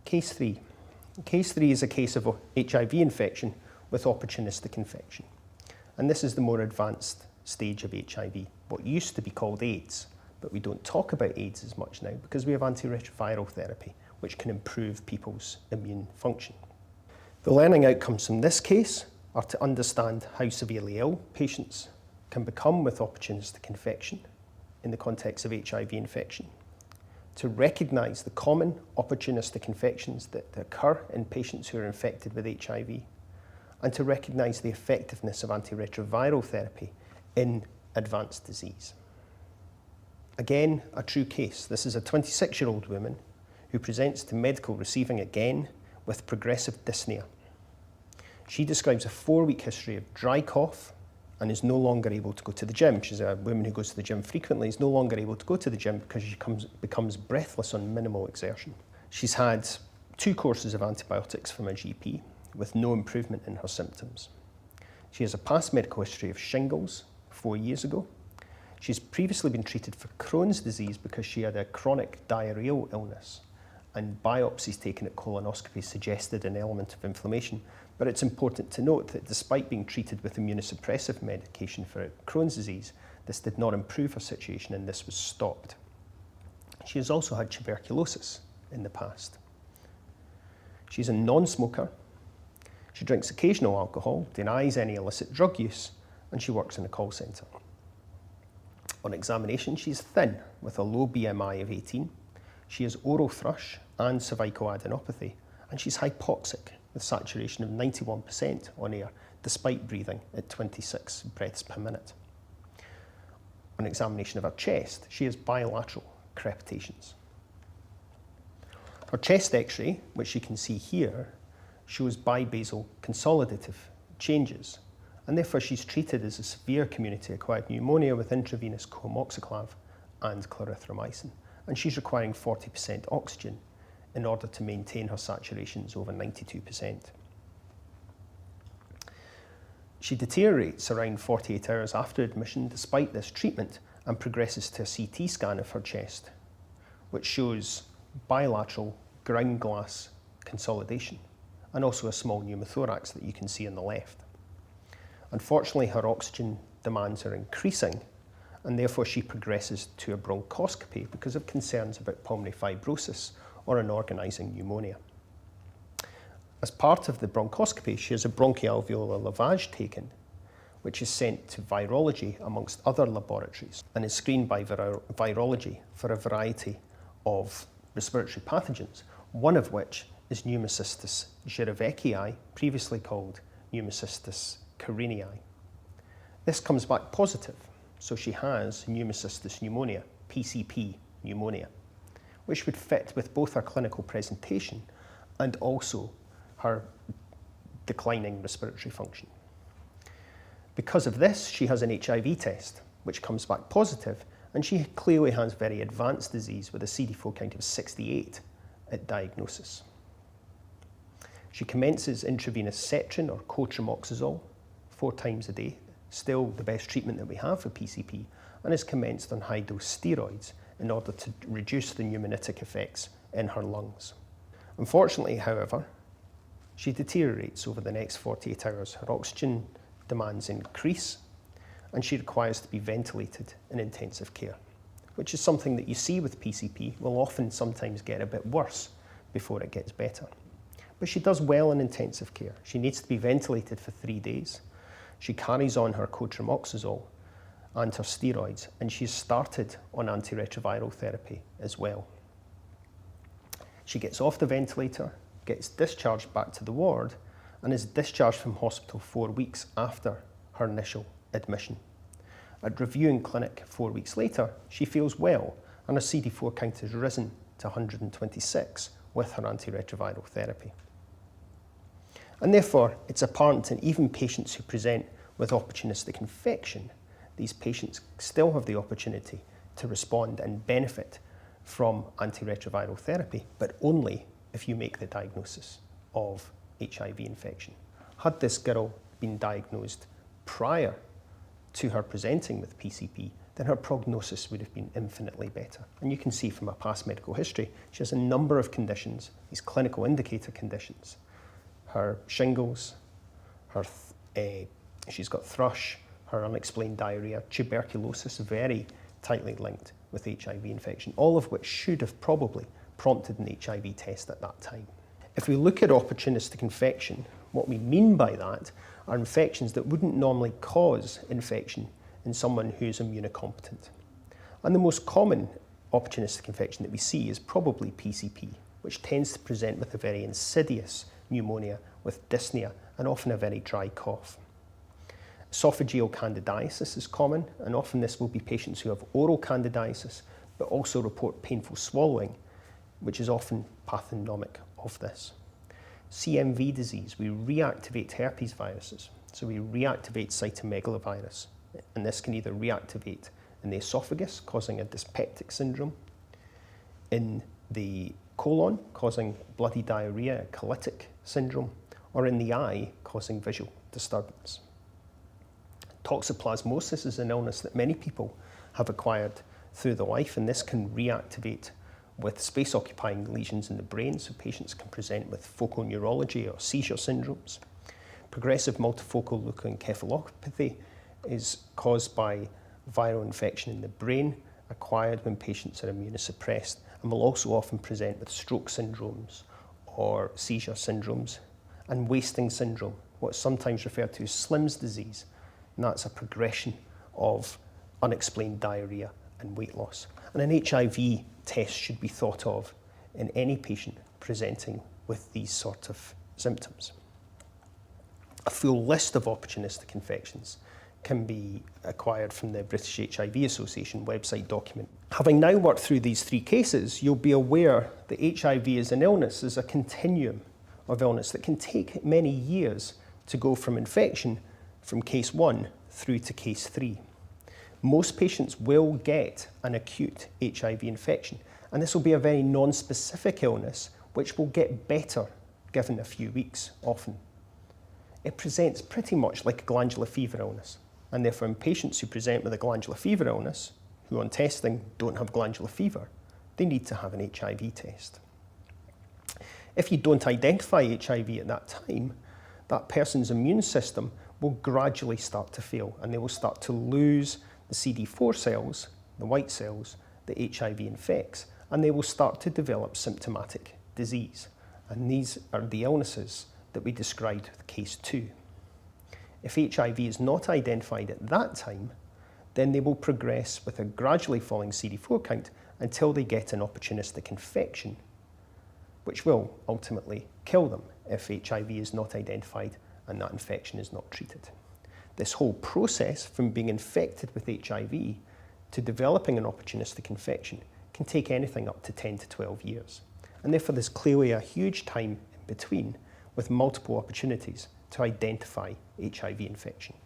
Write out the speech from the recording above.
Case 3. Case 3 is a case of HIV infection with opportunistic infection. And this is the more advanced stage of HIV, what used to be called AIDS. But we don't talk about AIDS as much now because we have antiretroviral therapy, which can improve people's immune function. The learning outcomes from this case are to understand how severely ill patients can become with opportunistic infection in the context of HIV infection, to recognise the common opportunistic infections that occur in patients who are infected with HIV, and to recognise the effectiveness of antiretroviral therapy in advanced disease. Again, a true case. This is a 26-year-old woman who presents to medical receiving again with progressive dyspnea. She describes a 4-week history of dry cough and is no longer able to go to the gym. She's a woman who goes to the gym frequently, is no longer able to go to the gym because she becomes breathless on minimal exertion. She's had 2 courses of antibiotics from a GP with no improvement in her symptoms. She has a past medical history of shingles 4 years ago. She's previously been treated for Crohn's disease because she had a chronic diarrheal illness, and biopsies taken at colonoscopy suggested an element of inflammation. But it's important to note that despite being treated with immunosuppressive medication for Crohn's disease, this did not improve her situation and this was stopped. She has also had tuberculosis in the past. She's a non-smoker. She drinks occasional alcohol, denies any illicit drug use, and she works in a call centre. On examination, she's thin with a low BMI of 18. She has oral thrush and cervical adenopathy, and she's hypoxic with saturation of 91% on air, despite breathing at 26 breaths per minute. On examination of her chest, she has bilateral crepitations. Her chest X-ray, which you can see here, shows bibasal consolidative changes, and therefore she's treated as a severe community-acquired pneumonia with intravenous coamoxiclav and clarithromycin, and she's requiring 40% oxygen in order to maintain her saturations over 92%. She deteriorates around 48 hours after admission despite this treatment and progresses to a CT scan of her chest, which shows bilateral ground glass consolidation and also a small pneumothorax that you can see on the left. Unfortunately, her oxygen demands are increasing, and therefore she progresses to a bronchoscopy because of concerns about pulmonary fibrosis or an organising pneumonia. As part of the bronchoscopy, she has a bronchoalveolar lavage taken, which is sent to virology amongst other laboratories and is screened by virology for a variety of respiratory pathogens, one of which is Pneumocystis jirovecii, previously called Pneumocystis carinii. This comes back positive, so she has Pneumocystis pneumonia, PCP pneumonia, which would fit with both her clinical presentation and also her declining respiratory function. Because of this, she has an HIV test, which comes back positive, and she clearly has very advanced disease with a CD4 count of 68 at diagnosis. She commences intravenous Cetrin or cotrimoxazole 4 times a day, still the best treatment that we have for PCP, and is commenced on high-dose steroids in order to reduce the pneumonitic effects in her lungs. Unfortunately, however, she deteriorates over the next 48 hours. Her oxygen demands increase, and she requires to be ventilated in intensive care, which is something that you see with PCP will often sometimes get a bit worse before it gets better. But she does well in intensive care. She needs to be ventilated for 3 days. She carries on her cotrimoxazole and her steroids, and she's started on antiretroviral therapy as well. She gets off the ventilator, gets discharged back to the ward, and is discharged from hospital 4 weeks after her initial admission. At review in clinic 4 weeks later, she feels well, and her CD4 count has risen to 126 with her antiretroviral therapy. And therefore, it's apparent that even patients who present with opportunistic infection, these patients still have the opportunity to respond and benefit from antiretroviral therapy, but only if you make the diagnosis of HIV infection. Had this girl been diagnosed prior to her presenting with PCP, then her prognosis would have been infinitely better. And you can see from her past medical history, she has a number of conditions, these clinical indicator conditions. Her shingles, she's got thrush, her unexplained diarrhea, tuberculosis, very tightly linked with HIV infection, all of which should have probably prompted an HIV test at that time. If we look at opportunistic infection, what we mean by that are infections that wouldn't normally cause infection in someone who's immunocompetent. And the most common opportunistic infection that we see is probably PCP, which tends to present with a very insidious pneumonia with dyspnea and often a very dry cough. Esophageal candidiasis is common, and often this will be patients who have oral candidiasis but also report painful swallowing, which is often pathognomic of this. CMV disease, we reactivate herpes viruses. So we reactivate cytomegalovirus, and this can either reactivate in the esophagus, causing a dyspeptic syndrome, in the colon, causing bloody diarrhea, a colitic syndrome, or in the eye, causing visual disturbance. Toxoplasmosis is an illness that many people have acquired through their life, and this can reactivate with space-occupying lesions in the brain, so patients can present with focal neurology or seizure syndromes. Progressive multifocal leukoencephalopathy is caused by viral infection in the brain, acquired when patients are immunosuppressed, and will also often present with stroke syndromes or seizure syndromes. And wasting syndrome, what's sometimes referred to as Slim's disease, and that's a progression of unexplained diarrhea and weight loss. And an HIV test should be thought of in any patient presenting with these sort of symptoms. A full list of opportunistic infections can be acquired from the British HIV Association website document. Having now worked through these three cases, you'll be aware that HIV as an illness is a continuum of illness that can take many years to go from infection from case 1 through to case 3. Most patients will get an acute HIV infection, and this will be a very non-specific illness which will get better given a few weeks often. It presents pretty much like a glandular fever illness, and therefore in patients who present with a glandular fever illness, who on testing don't have glandular fever, they need to have an HIV test. If you don't identify HIV at that time, that person's immune system will gradually start to fail, and they will start to lose the CD4 cells, the white cells, that HIV infects, and they will start to develop symptomatic disease. And these are the illnesses that we described with case 2. If HIV is not identified at that time, then they will progress with a gradually falling CD4 count until they get an opportunistic infection, which will ultimately kill them if HIV is not identified and that infection is not treated. This whole process from being infected with HIV to developing an opportunistic infection can take anything up to 10 to 12 years. And therefore there's clearly a huge time in between with multiple opportunities to identify HIV infection.